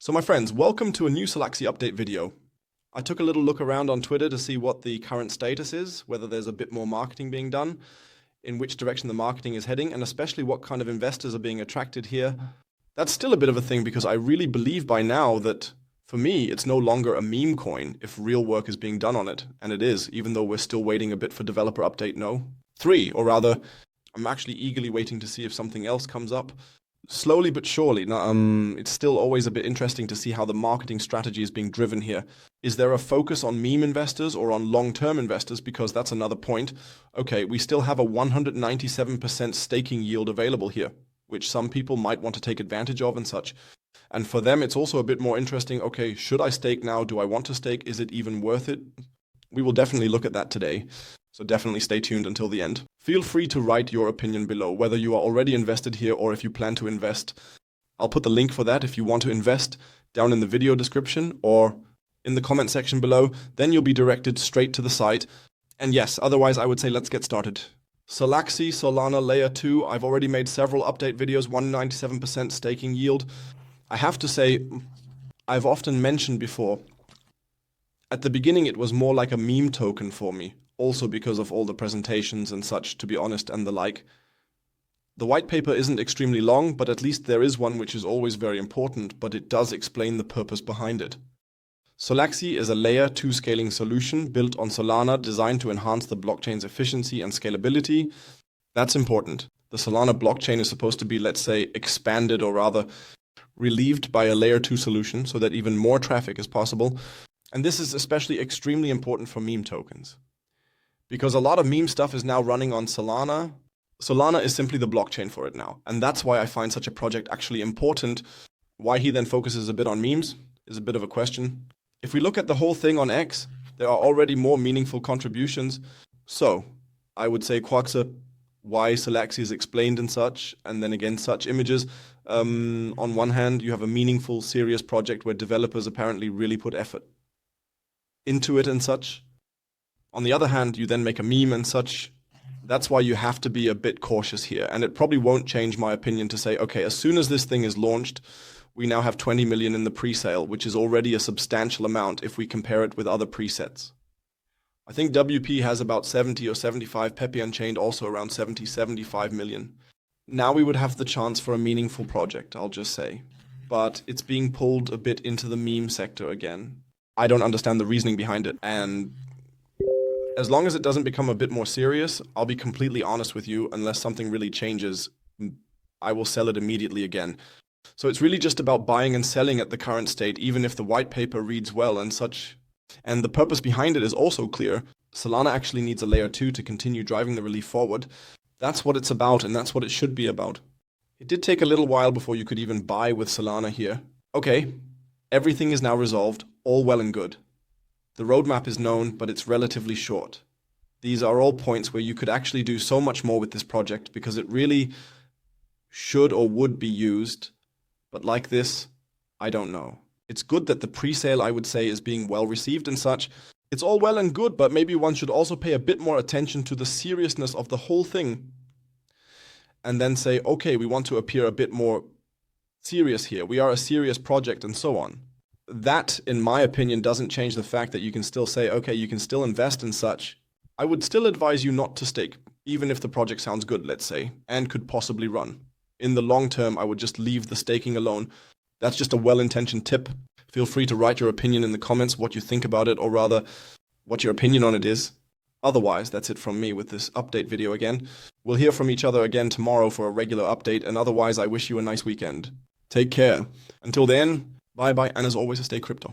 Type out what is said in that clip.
So my friends, welcome to a new Solaxy update video. I took a little look around on Twitter to see what the current status is, whether there's a bit more marketing being done, in which direction the marketing is heading, and especially what kind of investors are being attracted here. That's still a bit of a thing because I really believe by now that, for me, it's no longer a meme coin if real work is being done on it. And it is, even though we're still waiting a bit for developer update 3, or rather, I'm actually eagerly waiting to see if something else comes up. Slowly but surely. Now, it's still always a bit interesting to see how the marketing strategy is being driven here. Is there a focus on meme investors or on long-term investors? Because that's another point. Okay, we still have a 197% staking yield available here, which some people might want to take advantage of and such. And for them, it's also a bit more interesting. Okay, should I stake now? Do I want to stake? Is it even worth it? We will definitely look at that today. So definitely stay tuned until the end. Feel free to write your opinion below, whether you are already invested here or if you plan to invest. I'll put the link for that if you want to invest down in the video description or in the comment section below. Then you'll be directed straight to the site. And yes, otherwise I would say let's get started. Solaxy, Solana Layer 2. I've already made several update videos, 197% staking yield. I have to say, I've often mentioned before, at the beginning it was more like a meme token for me. Also because of all the presentations and such, to be honest, and the like. The white paper isn't extremely long, but at least there is one which is always very important, but it does explain the purpose behind it. Solaxy is a layer 2 scaling solution built on Solana designed to enhance the blockchain's efficiency and scalability. That's important. The Solana blockchain is supposed to be, let's say, expanded or rather relieved by a layer 2 solution so that even more traffic is possible. And this is especially extremely important for meme tokens. Because a lot of meme stuff is now running on Solana. Solana is simply the blockchain for it now. And that's why I find such a project actually important. Why he then focuses a bit on memes is a bit of a question. If we look at the whole thing on X, there are already more meaningful contributions. So, I would say Quaxa, why Solaxy is explained and such, and then again such images. On one hand, you have a meaningful, serious project where developers apparently really put effort into it and such. On the other hand, you then make a meme and such. That's why you have to be a bit cautious here. And it probably won't change my opinion to say, okay, as soon as this thing is launched, we now have 20 million in the pre-sale, which is already a substantial amount if we compare it with other presets. I think WP has about 70 or 75, Pepe Unchained also around 70, 75 million. Now we would have the chance for a meaningful project, I'll just say. But it's being pulled a bit into the meme sector again. I don't understand the reasoning behind it. And as long as it doesn't become a bit more serious, I'll be completely honest with you, unless something really changes, I will sell it immediately again. So it's really just about buying and selling at the current state, even if the white paper reads well and such. And the purpose behind it is also clear. Solana actually needs a layer 2 to continue driving the relief forward. That's what it's about, and that's what it should be about. It did take a little while before you could even buy with Solana here. Okay, everything is now resolved, all well and good. The roadmap is known, but it's relatively short. These are all points where you could actually do so much more with this project because it really should or would be used. But like this, I don't know. It's good that the pre-sale, I would say, is being well received and such. It's all well and good, but maybe one should also pay a bit more attention to the seriousness of the whole thing. And then say, okay, we want to appear a bit more serious here. We are a serious project and so on. That, in my opinion, doesn't change the fact that you can still say, okay, you can still invest in such. I would still advise you not to stake, even if the project sounds good, let's say, and could possibly run. In the long term, I would just leave the staking alone. That's just a well-intentioned tip. Feel free to write your opinion in the comments, what you think about it, or rather, what your opinion on it is. Otherwise, that's it from me with this update video again. We'll hear from each other again tomorrow for a regular update, and otherwise, I wish you a nice weekend. Take care. Until then, bye-bye, and as always, stay crypto.